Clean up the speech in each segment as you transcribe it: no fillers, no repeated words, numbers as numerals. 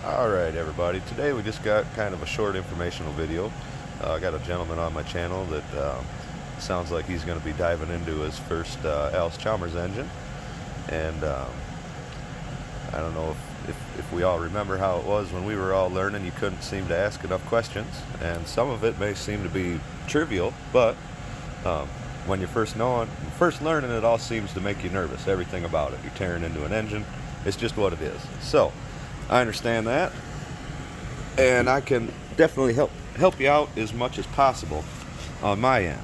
Alright everybody, today we just got kind of a short informational video. I got a gentleman on my channel that sounds like he's going to be diving into his first Allis Chalmers engine, and I don't know if we all remember how it was when we were all learning. You couldn't seem to ask enough questions, and some of it may seem to be trivial, but when you're first learning, it all seems to make you nervous. Everything about it. You're tearing into an engine. It's just what it is. So I understand that, and I can definitely help you out as much as possible on my end.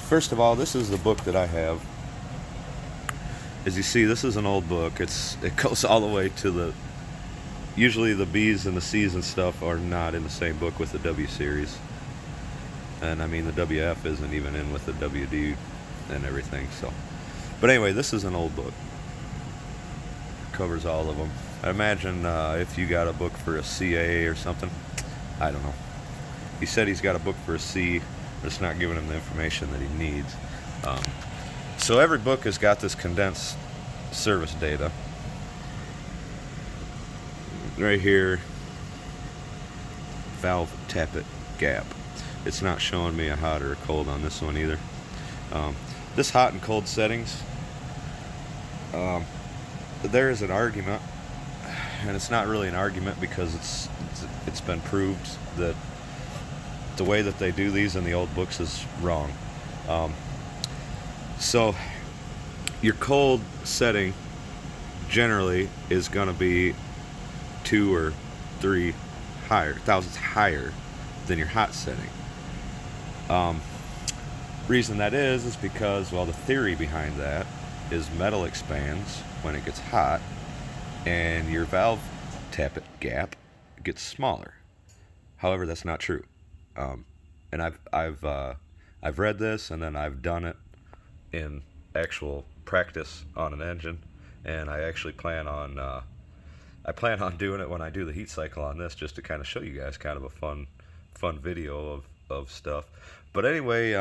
First of all, this is the book that I have. As you see, this is an old book. It goes all the way to usually the B's and the C's and stuff are not in the same book with the W series. And I mean, the WF isn't even in with the WD and everything, so. But anyway, this is an old book. Covers all of them. I imagine if you got a book for a CA or something, I don't know. He said he's got a book for a C, but it's not giving him the information that he needs. So every book has got this condensed service data. Right here, valve tappet gap. It's not showing me a hot or a cold on this one either. This hot and cold settings, there is an argument, and it's not really an argument because it's been proved that the way that they do these in the old books is wrong. So your cold setting generally is going to be 2 or 3 thousandths higher than your hot setting. Reason that is because, well, the theory behind that is metal expands when it gets hot, and your valve tappet gap gets smaller. However, that's not true. And I've read this, and then I've done it in actual practice on an engine, and I actually plan on doing it when I do the heat cycle on this, just to kind of show you guys kind of a fun video of stuff. But anyway,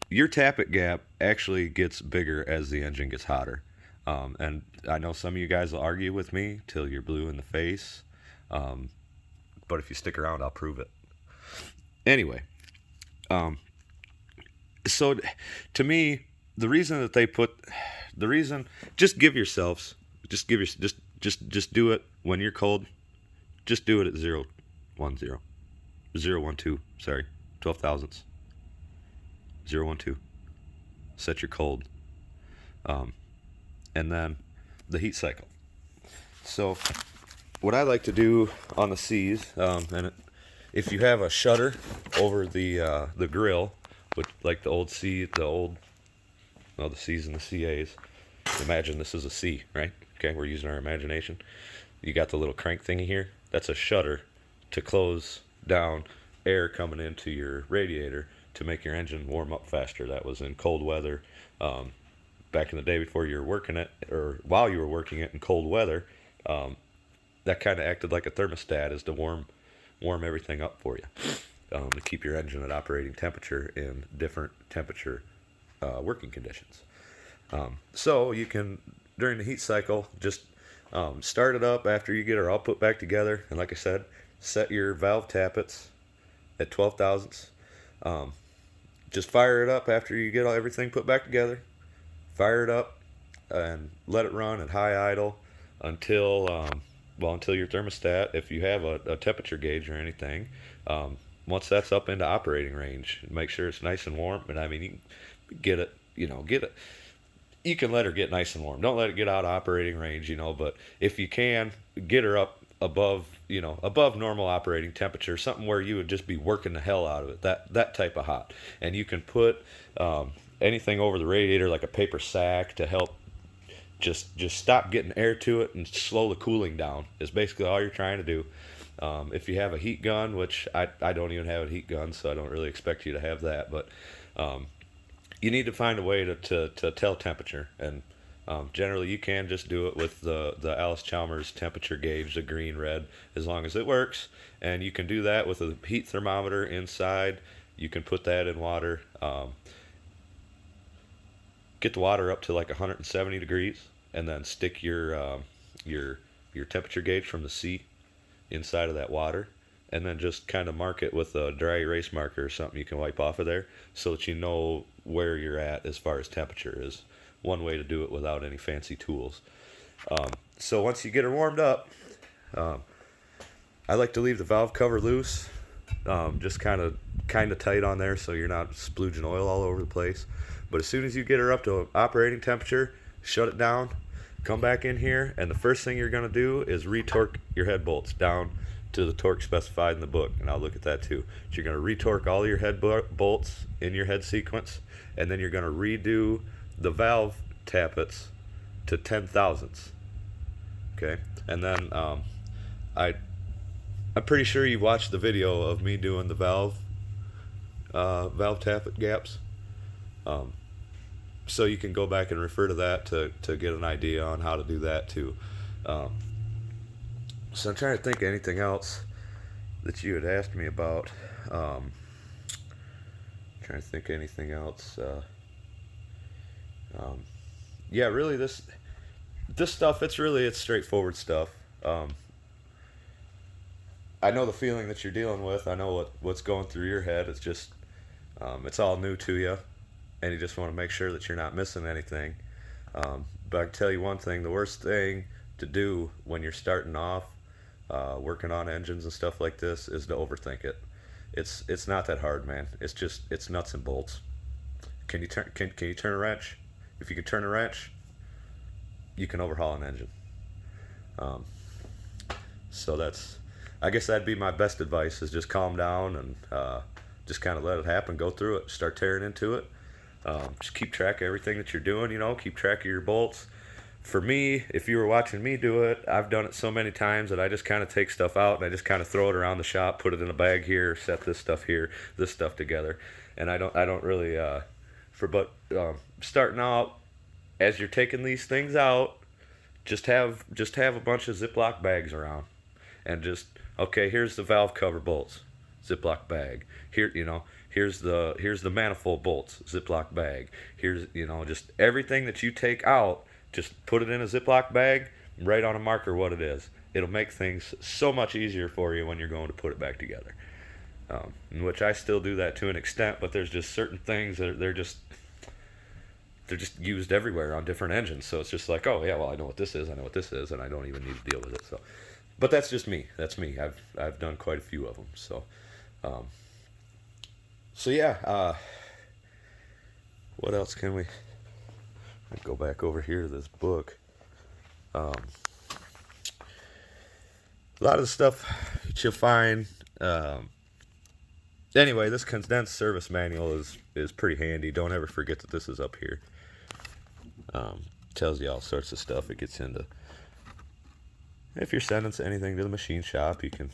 your tappet gap actually gets bigger as the engine gets hotter. And I know some of you guys will argue with me till you're blue in the face, but if you stick around, I'll prove it. Anyway, so to me, the reason that they just give yourselves, just do it when you're cold. Just do it at 0.10, 0.12, sorry, 12 thousandths, 0.12. Set your cold, and then the heat cycle. So what I like to do on the C's, if you have a shutter over the grill, with like the old C, the C's and the CA's. Imagine this is a C, right? Okay, we're using our imagination. You got the little crank thingy here. That's a shutter to close down air coming into your radiator to make your engine warm up faster. That was in cold weather. Back in the day before you were working it, or while you were working it in cold weather, that kind of acted like a thermostat, is to warm everything up for you, to keep your engine at operating temperature in different temperature working conditions. So you can, during the heat cycle, just start it up after you get her all put back together, and like I said, set your valve tappets at 12 thousandths. Just fire it up after you get everything put back together. Fire it up and let it run at high idle until your thermostat, if you have a temperature gauge or anything, once that's up into operating range, make sure it's nice and warm. And I mean, you can get it. You can let her get nice and warm. Don't let it get out of operating range, but if you can, get her up above normal operating temperature, something where you would just be working the hell out of it, that type of hot. And you can put anything over the radiator, like a paper sack, to help just stop getting air to it and slow the cooling down, is basically all you're trying to do. If you have a heat gun, which I don't even have a heat gun, so I don't really expect you to have that, but you need to find a way to tell temperature, and generally you can just do it with the Allis Chalmers temperature gauge, the green red, as long as it works. And you can do that with a heat thermometer inside. You can put that in water, get the water up to like 170 degrees, and then stick your your temperature gauge from the seat inside of that water, and then just kind of mark it with a dry erase marker or something you can wipe off of there, so that you know where you're at as far as temperature is. One way to do it without any fancy tools. So once you get her warmed up, I like to leave the valve cover loose, just kind of tight on there, so you're not splooging oil all over the place. But as soon as you get her up to operating temperature, shut it down, come back in here, and the first thing you're going to do is retorque your head bolts down to the torque specified in the book, and I'll look at that too. So you're going to retorque all your head bolts in your head sequence, and then you're going to redo the valve tappets to 10,000ths. Okay, and then I'm pretty sure you watched the video of me doing the valve tappet gaps. So you can go back and refer to that to get an idea on how to do that too. So I'm trying to think of anything else that you had asked me about. Trying to think of anything else. Yeah, really this stuff, it's straightforward stuff. I know the feeling that you're dealing with. I know what's going through your head. It's just, it's all new to you, and you just want to make sure that you're not missing anything. But I can tell you one thing: the worst thing to do when you're starting off, working on engines and stuff like this, is to overthink it. It's not that hard, man. It's nuts and bolts. Can you turn a wrench? If you can turn a wrench, you can overhaul an engine. So I guess that'd be my best advice, is just calm down and just kind of let it happen. Go through it. Start tearing into it. Just keep track of everything that you're doing, keep track of your bolts. For me, if you were watching me do it, I've done it so many times that I just kind of take stuff out and I just kind of throw it around the shop, put it in a bag here, set this stuff here, this stuff together. And I don't really, starting out, as you're taking these things out, just have a bunch of Ziploc bags around, and just, okay, here's the valve cover bolts, Ziploc bag. Here, here's the manifold bolts, Ziploc bag. Here's, just everything that you take out, just put it in a Ziploc bag, write on a marker what it is. It'll make things so much easier for you when you're going to put it back together. In which I still do that to an extent, but there's just certain things that they're just used everywhere on different engines. So it's just like, oh yeah, well, I know what this is, and I don't even need to deal with it. So, but that's just me. That's me. I've done quite a few of them. So, yeah. What else can we? I'll go back over here to this book. A lot of the stuff that you'll find. Anyway, this condensed service manual is pretty handy. Don't ever forget that this is up here. Tells you all sorts of stuff. It gets into, if you're sending anything to the machine shop, you can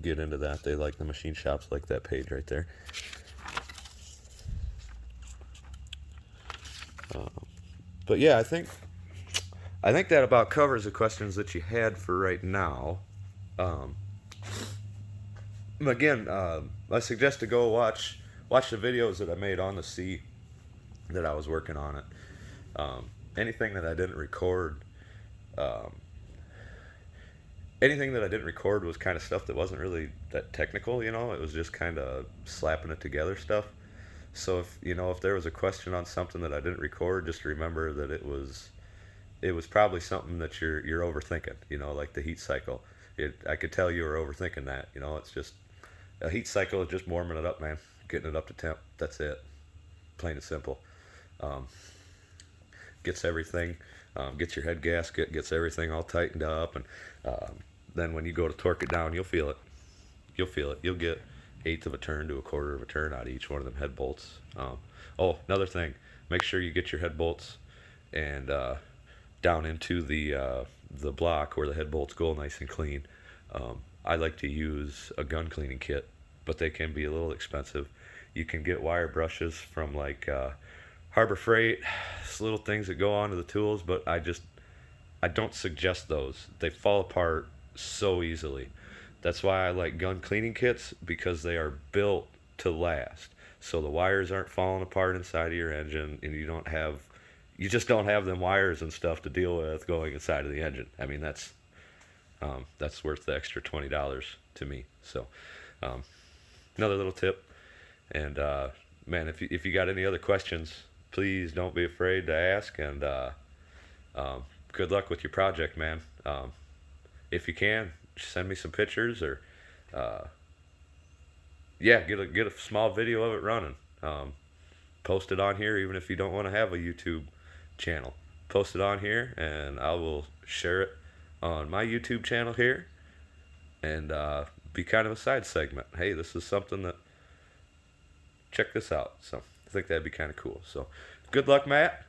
get into that. They like the machine shops, like that page right there. But yeah, I think that about covers the questions that you had for right now. Again, I suggest to go watch the videos that I made on the C that I was working on it. Anything that I didn't record, was kind of stuff that wasn't really that technical. It was just kind of slapping it together stuff. So if there was a question on something that I didn't record, just remember that it was probably something that you're overthinking. Like the heat cycle. I could tell you were overthinking that. It's just a heat cycle is just warming it up, man. Getting it up to temp. That's it. Plain and simple. Gets everything. Gets your head gasket. Gets everything all tightened up, and then when you go to torque it down, you'll feel it. You'll get 1/8 of a turn to 1/4 of a turn out of each one of them head bolts. Another thing. Make sure you get your head bolts and down into the block where the head bolts go, nice and clean. I like to use a gun cleaning kit, but they can be a little expensive. You can get wire brushes from like Harbor Freight. It's little things that go onto the tools, but I don't suggest those. They fall apart so easily. That's why I like gun cleaning kits, because they are built to last. So the wires aren't falling apart inside of your engine, and you just don't have them wires and stuff to deal with going inside of the engine. I mean, that's That's worth the extra $20 to me. So another little tip. And man, if you got any other questions, please don't be afraid to ask. And good luck with your project, man. If you can, send me some pictures, or yeah, get a small video of it running. Post it on here, even if you don't want to have a YouTube channel. Post it on here, and I will share it on my YouTube channel here, and be kind of a side segment. Hey, this is something that, check this out. So I think that'd be kind of cool. So good luck, Matt.